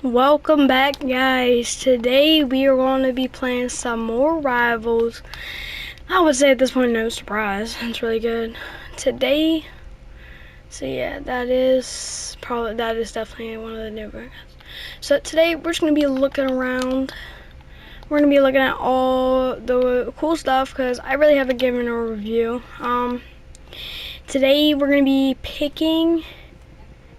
Welcome back, guys. Today we are going to be playing some more Rivals. I would say at this point, no surprise. It's really good. Today, so yeah, that is definitely one of the new versions. So today we're just going to be looking around. We're going to be looking at all the cool stuff because I really haven't given a review. Today we're going to be picking.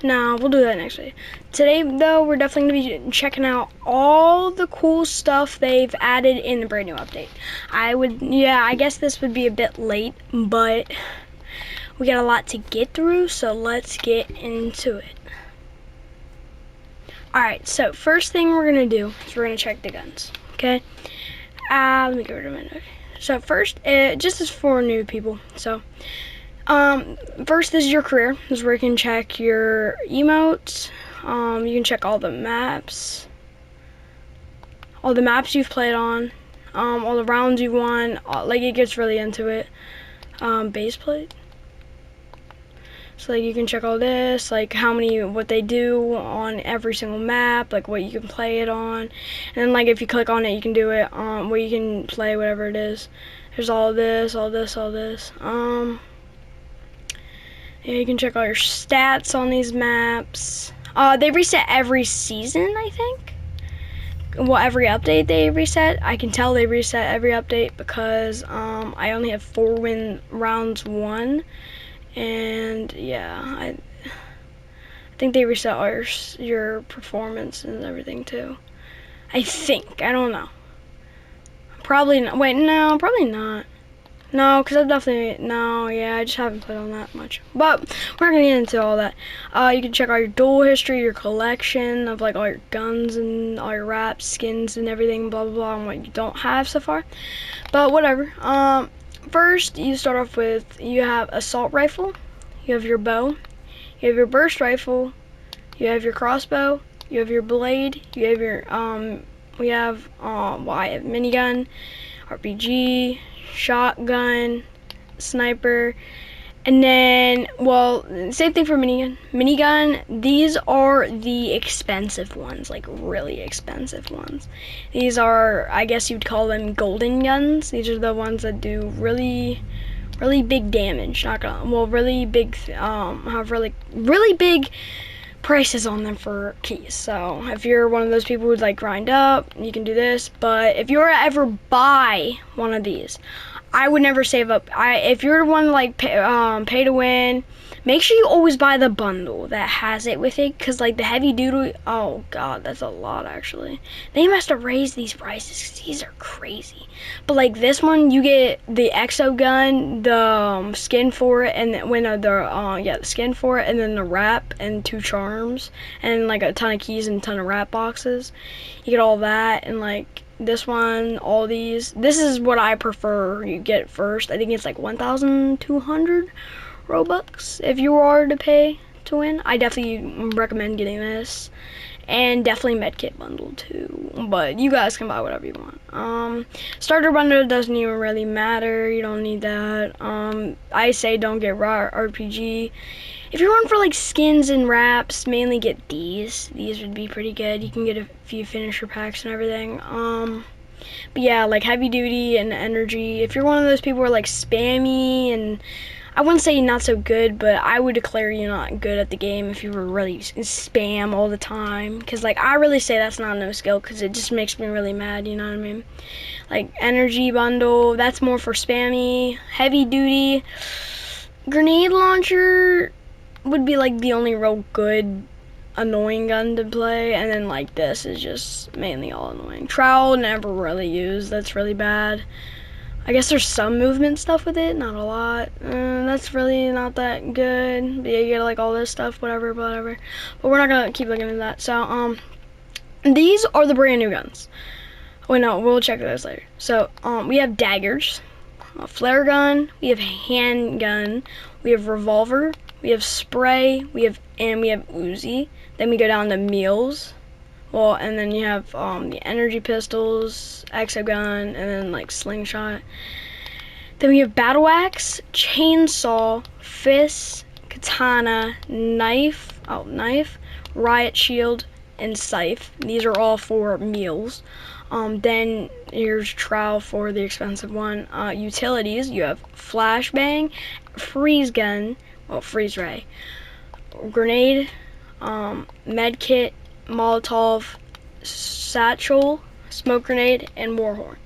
No, we'll do that next week. Today, though, we're definitely going to be checking out all the cool stuff they've added in the brand new update. I guess this would be a bit late, but we got a lot to get through, so let's get into it. Alright, so first thing we're going to do is we're going to check the guns, okay? Let me get rid of my note. So first, just as for new people, so... first, this is your career. This is where you can check your emotes. You can check all the maps you've played on, all the rounds you've won. Like, it gets really into it. Base plate. So, like, you can check all this, like, what they do on every single map, like, what you can play it on. And then, like, if you click on it, you can do it, where you can play whatever it is. There's all this. Yeah, you can check all your stats on these maps. They reset every season, I think. Well, every update they reset. I can tell they reset every update because I only have 4 rounds won. And yeah, I think they reset all your performance and everything too. I think. I don't know. Probably not. Wait, no, probably not. No, because I just haven't played on that much. But we're not going to get into all that. You can check out your duel history, your collection of like all your guns and all your wraps, skins and everything, blah, blah, blah, and what you don't have so far. But whatever. First, you start off with, you have assault rifle, you have your bow, you have your burst rifle, you have your crossbow, you have your blade, you have your, I have minigun, RPG, shotgun, sniper, and then, well, same thing for minigun. Minigun, these are the expensive ones, like really expensive ones. These are, I guess you'd call them golden guns. These are the ones that do really big damage. Really big, have really big prices on them for keys. So if you're one of those people who'd like grind up, you can do this. But if you were to ever buy one of these, I would never save up. If you're one like pay to win, make sure you always buy the bundle that has it with it, because like the heavy duty, oh god, that's a lot actually. They must have raised these prices because these are crazy. But like this one, you get the exo gun, the skin for it, and the skin for it, and then the wrap and 2 charms, and like a ton of keys and a ton of wrap boxes. You get all that, and like this one, all these. This is what I prefer you get first. I think it's like 1,200 Robux if you are to pay to win. I definitely recommend getting this. And definitely medkit bundle too. But you guys can buy whatever you want. Starter bundle doesn't even really matter. You don't need that. I say don't get raw RPG. If you're going for like skins and wraps, mainly get these. These would be pretty good. You can get a few finisher packs and everything. But yeah, like heavy duty and energy. If you're one of those people who are like spammy, and I wouldn't say not so good, but I would declare you not good at the game if you were really spam all the time. Because like I really say that's not no skill, because it just makes me really mad, you know what I mean? Like energy bundle, that's more for spammy. Heavy duty, grenade launcher would be like the only real good annoying gun to play, and then like this is just mainly all annoying. Trowel, never really used. That's really bad. I guess there's some movement stuff with it, not a lot. That's really not that good. But yeah, you get like all this stuff, whatever. But we're not gonna keep looking at that. So these are the brand new guns. Wait, no, we'll check those later. So we have daggers, a flare gun, we have handgun, we have revolver, we have spray, we have Uzi. Then we go down to meals. Well, and then you have the energy pistols, exo gun, and then like slingshot. Then we have battle axe, chainsaw, fist, katana, knife, riot shield, and Scythe. These are all for meals. Then here's Trowel for the expensive one. Utilities, you have Flashbang, Freeze Gun, well, Freeze Ray, Grenade, Medkit, Molotov, Satchel, Smoke Grenade, and Warhorn.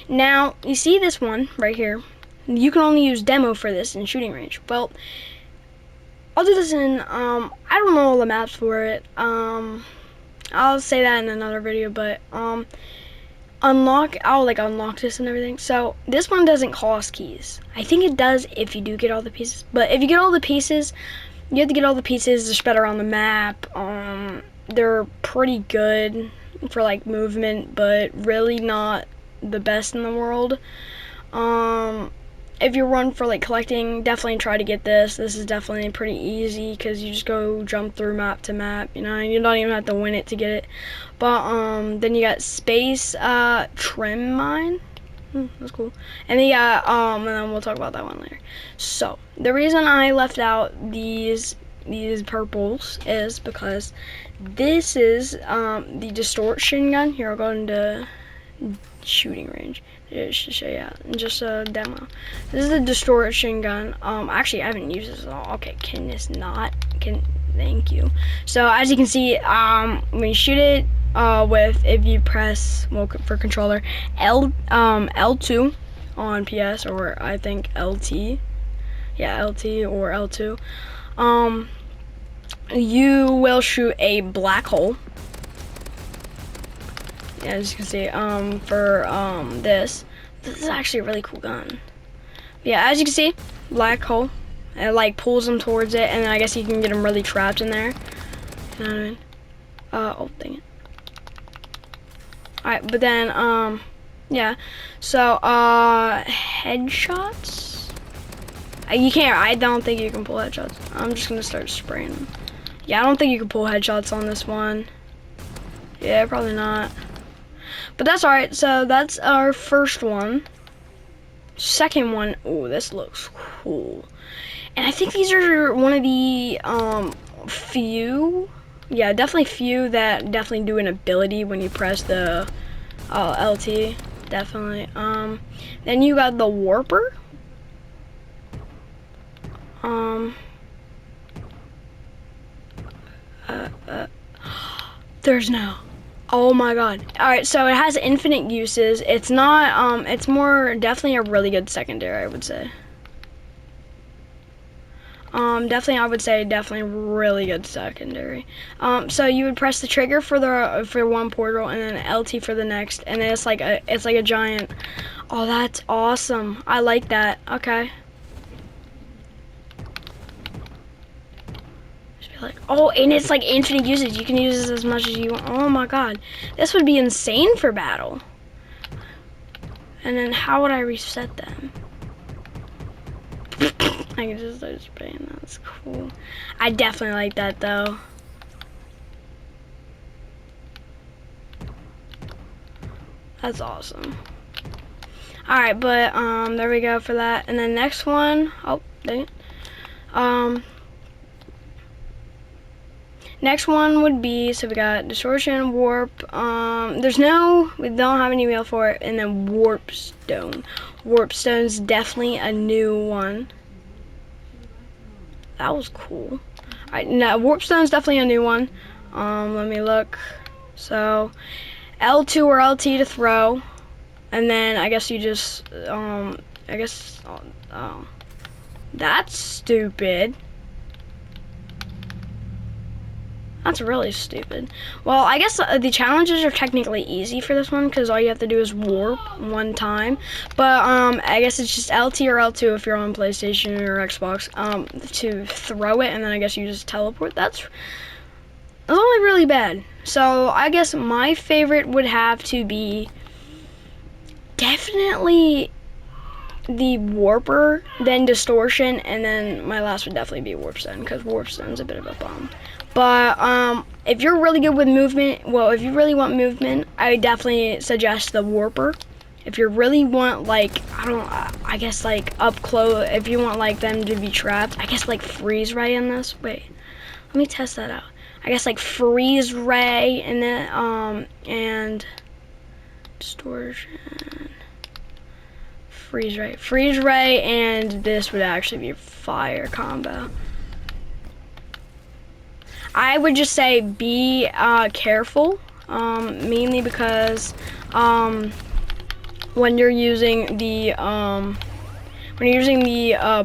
Now, you see this one right here. You can only use demo for this in shooting range. Well, I'll do this in, I don't know all the maps for it. I'll say that in another video, but, I'll unlock this and everything. So, this one doesn't cost keys. I think it does if you do get all the pieces. But if you get all the pieces, you have to get all the pieces to spread around the map. They're pretty good for, like, movement, but really not the best in the world. If you run for like collecting, definitely try to get this. This is definitely pretty easy because you just go jump through map to map, you know, you don't even have to win it to get it. But then you got Space Trim Mine. That's cool. And then you got and then we'll talk about that one later. So the reason I left out these purples is because this is the distortion gun. Here, I'll go into shooting range. Just to show you out, just a demo. This is the distortion gun. Actually, I haven't used this at all. Okay, thank you. So as you can see, when you shoot it if you press, well, for controller, L2 on PS, or I think LT, yeah, LT or L2, you will shoot a black hole. Yeah, as you can see, this is actually a really cool gun. Yeah, as you can see, black hole. It like pulls them towards it, and then I guess you can get them really trapped in there. You know what I mean? Oh, dang it. Alright, but then, yeah. So, headshots? You can't, I don't think you can pull headshots. I'm just gonna start spraying them. Yeah, I don't think you can pull headshots on this one. Yeah, probably not. But that's alright, so that's our first one. Second one, oh, this looks cool. And I think these are one of the few, yeah, definitely few that definitely do an ability when you press the LT, definitely. Then you got the Warper. There's no. Oh my god. Alright, so it has infinite uses. It's not, it's more definitely a really good secondary, I would say. Definitely, I would say definitely really good secondary. So you would press the trigger for one portal and then LT for the next, and then it's like a giant. Oh, that's awesome. I like that. Okay. Like, oh, and it's like infinite usage. You can use this as much as you want. Oh my god, this would be insane for battle. And then how would I reset them? I can just start spraying. That's cool. I definitely like that though. That's awesome. All right, but there we go for that. And then next one, oh dang it. Next one would be, so we got distortion, warp, we don't have any mail for it, and then warp stone. Warp stone's definitely a new one. That was cool. Alright, now warp stone's definitely a new one. Let me look. So L2 or LT to throw, and then I guess you just that's stupid. That's really stupid. Well, I guess the challenges are technically easy for this one because all you have to do is warp one time. But I guess it's just LT or L2 if you're on PlayStation or Xbox to throw it, and then I guess you just teleport. That's only really bad. So I guess my favorite would have to be definitely the Warper, then Distortion, and then my last would definitely be Warpstone because Warpstone's a bit of a bomb. But if you're really good with movement, well, if you really want movement, I would definitely suggest the Warper. If you really want, like, I guess like up close, if you want like them to be trapped, I guess like Freeze Ray in this. Wait, let me test that out. I guess like freeze ray, and then and distortion, freeze ray, and this would actually be a fire combo. I would just say be careful, mainly because when you're using the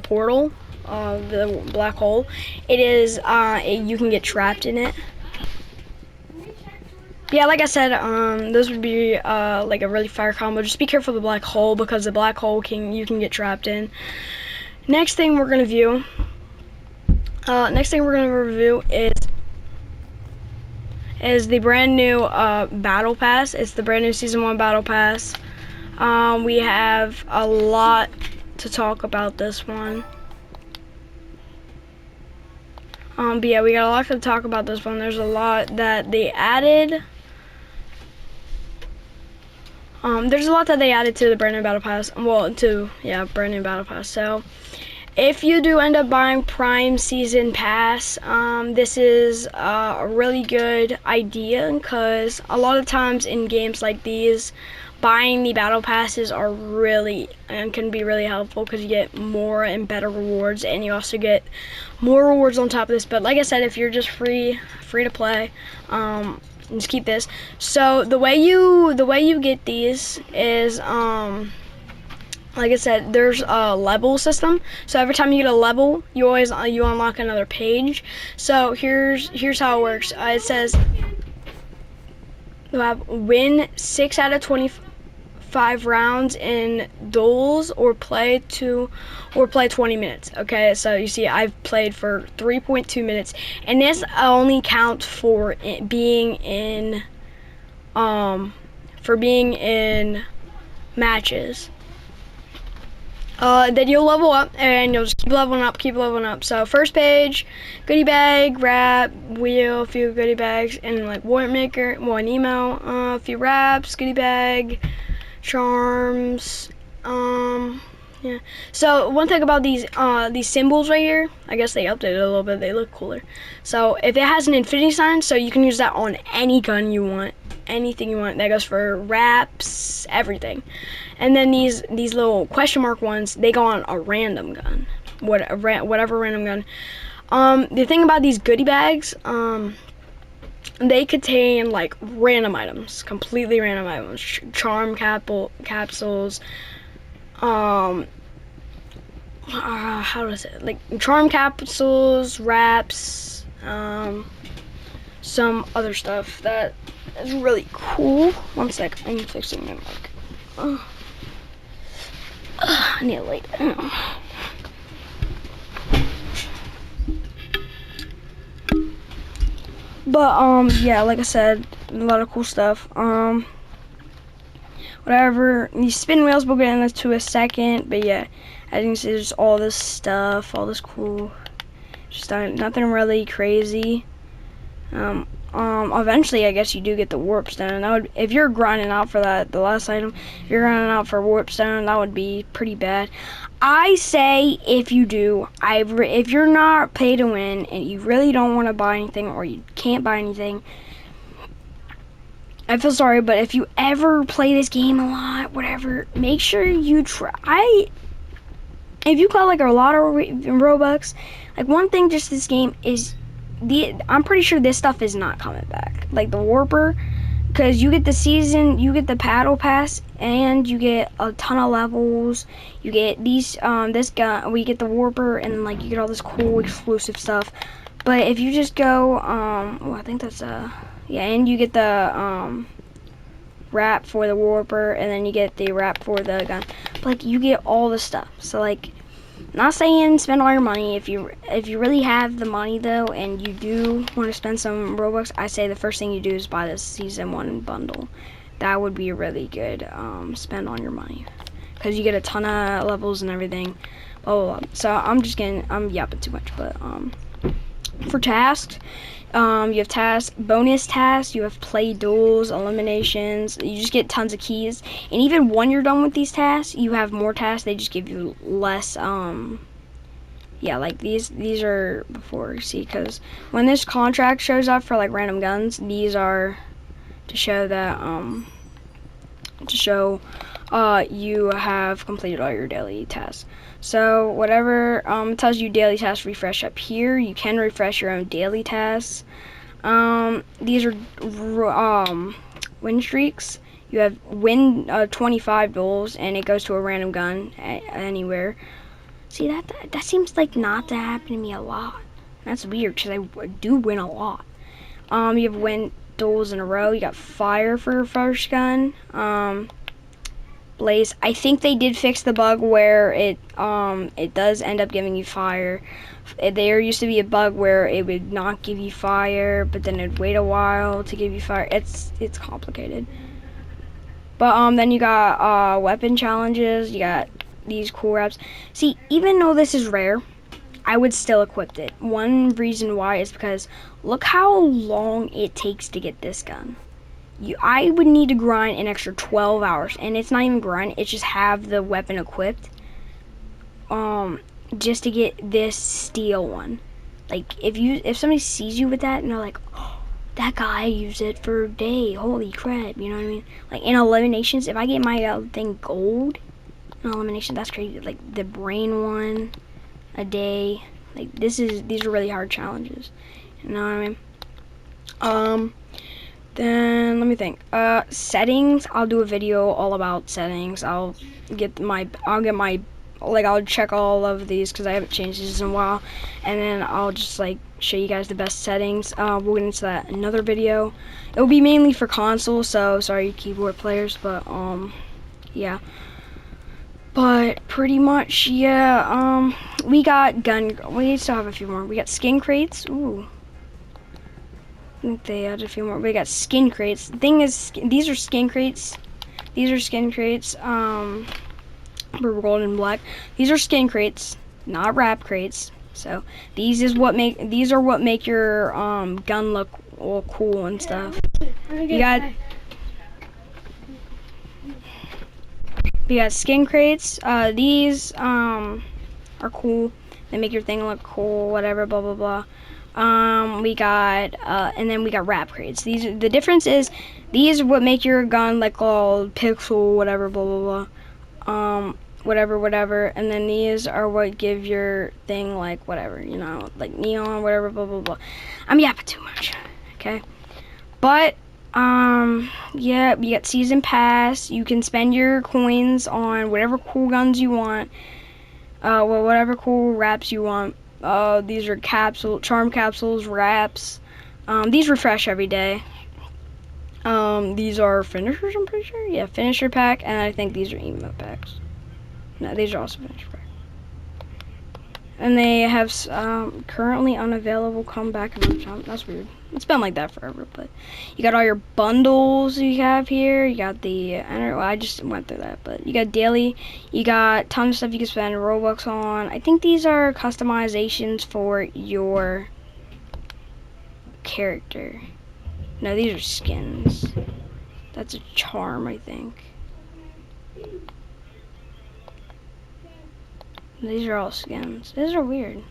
portal, the black hole, it is you can get trapped in it. Yeah, like I said, this would be like a really fire combo. Just be careful of the black hole, because the black hole you can get trapped in. Next thing we're gonna review is the brand new battle pass. It's the brand new season 1 battle pass. We have a lot to talk about this one. But yeah, we got a lot to talk about this one. There's a lot that they added. There's a lot that they added to the brand new battle pass. Well, brand new battle pass. So if you do end up buying Prime Season Pass, this is a really good idea, because a lot of times in games like these, buying the battle passes are can be really helpful, because you get more and better rewards, and you also get more rewards on top of this. But like I said, if you're just free to play, just keep this. So the way you get these is like I said, there's a level system. So every time you get a level, you unlock another page. So here's how it works. It says you have win 6 out of 25 rounds in duels, or play 20 minutes. Okay, so you see I've played for 3.2 minutes, and this only counts for being in matches. Then you'll level up, and you'll just keep leveling up. So first page, goodie bag, wrap, wheel, a few goodie bags, and like warrant maker, one email, a few wraps, goodie bag, charms. Yeah. So one thing about these symbols right here, I guess they updated a little bit. They look cooler. So if it has an infinity sign, so you can use that on any gun you want, anything you want. That goes for wraps, everything. And then these little question mark ones, they go on a random gun, whatever random gun. The thing about these goodie bags, they contain like random items, completely random items, charm capsules. How does it, like charm capsules, wraps, some other stuff that is really cool. One sec, I'm fixing my mic. I need to lay down. But yeah, like I said, a lot of cool stuff. Whatever, these spin wheels, we'll get into a second. But yeah, as you can see, there's all this stuff, all this cool, just nothing really crazy. Eventually, I guess you do get the warp stone. That would, if you're grinding out for that, the last item, if you're grinding out for warp stone, that would be pretty bad. I say if you do, if you're not pay to win and you really don't want to buy anything, or you can't buy anything, I feel sorry, but if you ever play this game a lot, whatever, make sure you try. If you got like a lot of Robux, like one thing just this game is, I'm pretty sure this stuff is not coming back. Like the warper, because you get the season, you get the battle pass, and you get a ton of levels. You get these, this gun, we get the warper, and like you get all this cool exclusive stuff. But if you just go, well, I think that's yeah, and you get the wrap for the warper, and then you get the wrap for the gun. But, like, you get all the stuff. So like, not saying spend all your money. If you really have the money though, and you do want to spend some Robux, I say the first thing you do is buy the season 1 bundle. That would be a really good spend on your money, because you get a ton of levels and everything. Blah, blah, blah. So I'm yapping too much, but for tasks, you have tasks, bonus tasks, you have play duels, eliminations. You just get tons of keys, and even when you're done with these tasks, you have more tasks. They just give you less Yeah, like these are before, see, because when this contract shows up for like random guns, these are to show that you have completed all your daily tasks. So whatever it tells you daily tasks refresh up here, you can refresh your own daily tasks. These are win streaks. You have win 25 duels, and it goes to a random gun anywhere. See, that seems like not to happen to me a lot. That's weird because I do win a lot. You have win duels in a row. You got fire for your first gun. Blaze. I think they did fix the bug where it does end up giving you fire. There used to be a bug where it would not give you fire, but then it'd wait a while to give you fire. It's complicated. But then you got weapon challenges. You got these cool wraps. See, even though this is rare, I would still equip it. One reason why is because look how long it takes to get this gun. I would need to grind an extra 12 hours, and it's not even grind, it's just have the weapon equipped just to get this steel one. Like if somebody sees you with that and they're like, oh, that guy used it for a day, holy crap, you know what I mean? Like in eliminations, if I get my thing gold in elimination, that's crazy. Like the brain one a day, like these are really hard challenges, you know what I mean? Then let me think. Settings. I'll do a video all about settings. I'll check all of these because I haven't changed these in a while, and then I'll just like show you guys the best settings. We'll get into that in another video. It will be mainly for console, so sorry keyboard players, but yeah. But pretty much, yeah. We got we still have a few more. We got skin crates. Ooh. I think they added a few more. We got skin crates. The thing is, these are skin crates. These are skin crates. For gold and black. These are skin crates, not wrap crates. So these are what make your gun look all cool and stuff. You got skin crates. These are cool. They make your thing look cool. Whatever. Blah blah blah. We got and then we got wrap crates. The difference is these are what make your gun like all pixel whatever blah blah blah whatever, and then these are what give your thing like whatever, you know, like neon whatever blah blah blah. I'm yapping too much, okay? But yeah, you got season pass. You can spend your coins on whatever cool guns you want, well, whatever cool wraps you want. These are charm capsules, wraps. These refresh every day. These are finishers, I'm pretty sure. Yeah, finisher pack, and I think these are emote packs. No, these are also finisher pack. And they have currently unavailable, come back another time. That's weird. It's been like that forever, but you got all your bundles you have here. You got the, well, I just went through that, but you got daily. You got tons of stuff you can spend Robux on. I think these are customizations for your character. No, these are skins. That's a charm, I think. These are all skins. These are weird.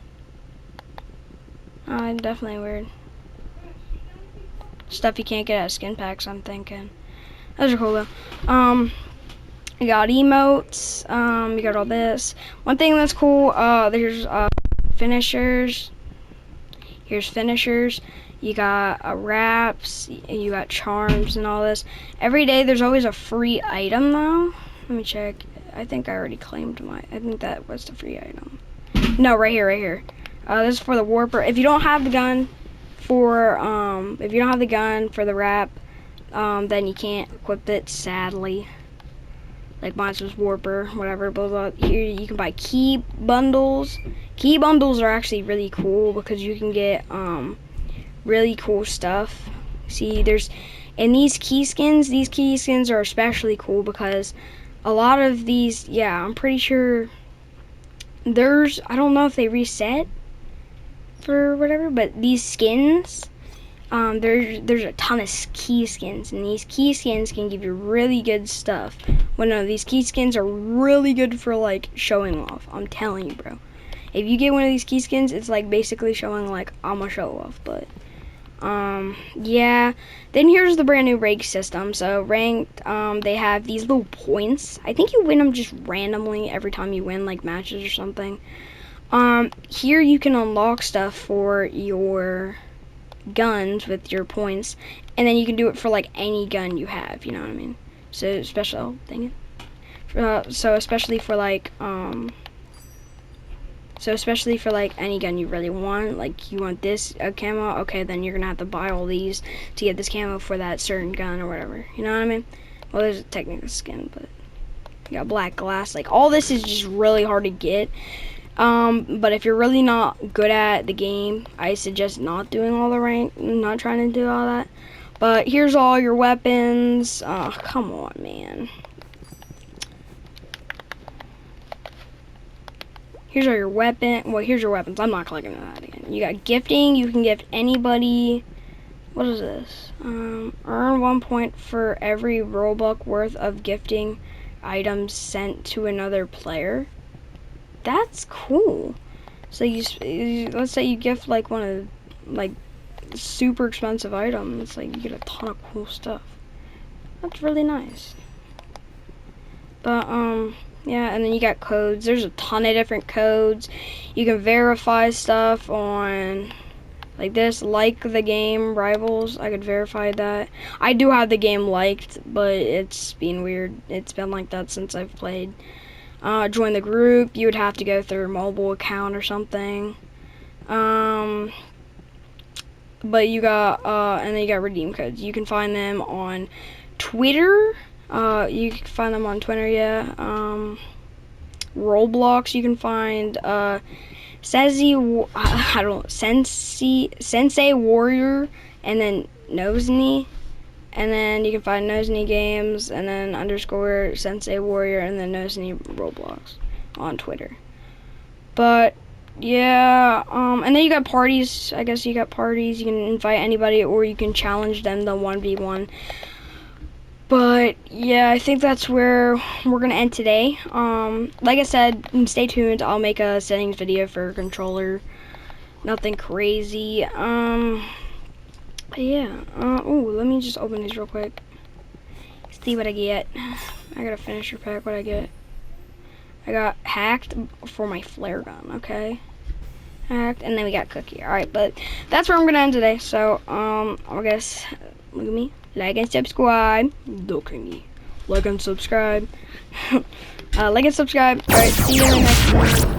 Definitely weird. Stuff you can't get at skin packs, I'm thinking. Those are cool though. You got emotes. You got all this. One thing that's cool, there's finishers. Here's finishers. You got wraps. You got charms and all this. Every day there's always a free item though. Let me check. I think I already claimed I think that was the free item. No, right here. This is for the warper. If you don't have the gun for the wrap, then you can't equip it, sadly. Like mine was warper, whatever, blah blah. Here you can buy key bundles. Key bundles are actually really cool because you can get really cool stuff. See, these key skins are especially cool because a lot of these, yeah, I'm pretty sure I don't know if they reset for whatever, but these skins, there's a ton of key skins, and these key skins can give you really good stuff. Well, no, these key skins are really good for like showing off. I'm telling you, bro. if you get one of these key skins, it's like basically showing like I'm a show off. But yeah. Then here's the brand new rank system. So ranked, they have these little points. I think you win them just randomly every time you win like matches or something. Here you can unlock stuff for your guns with your points, and then you can do it for like any gun you have, you know what I mean? So special thing. So especially for like any gun you really want, like you want this camo, okay, then you're gonna have to buy all these to get this camo for that certain gun or whatever, you know what I mean? Well, there's a technical skin, but you got black glass. Like all this is just really hard to get. But if you're really not good at the game, I suggest not doing all the rank, not trying to do all that. But here's all your weapons. Oh, come on, man. Here's all your here's your weapons. I'm not clicking on that again. You got gifting. You can gift anybody. What is this? Earn 1 point for every Robux worth of gifting items sent to another player. That's cool. So let's say you gift like one of like super expensive items, like you get a ton of cool stuff. That's really nice. But yeah, and then you got codes. There's a ton of different codes. You can verify stuff on like this, like the game Rivals. I could verify that. I do have the game liked, but it's been weird. It's been like that since I've played. Join the group, you would have to go through a mobile account or something. But you got, and then you got redeem codes. You can find them on Twitter. You can find them on Twitter, yeah. Roblox, you can find, Sensei Warrior, and then Nosny. And then you can find Nosny Games, and then _ Sensei Warrior, and then Nosny Roblox on Twitter. But yeah, and then you got parties. I guess you got parties. You can invite anybody, or you can challenge them to 1v1. But yeah, I think that's where we're gonna end today. Like I said, stay tuned. I'll make a settings video for a controller. Nothing crazy. Yeah. Oh, let me just open these real quick. See what I get. I gotta finish your pack. What I get? I got hacked for my flare gun. Okay. Hacked, and then we got cookie. All right, but that's where I'm gonna end today. So, I guess look at me. Like and subscribe. Look at me. Like and subscribe. Like and subscribe. All right. See you in the next one.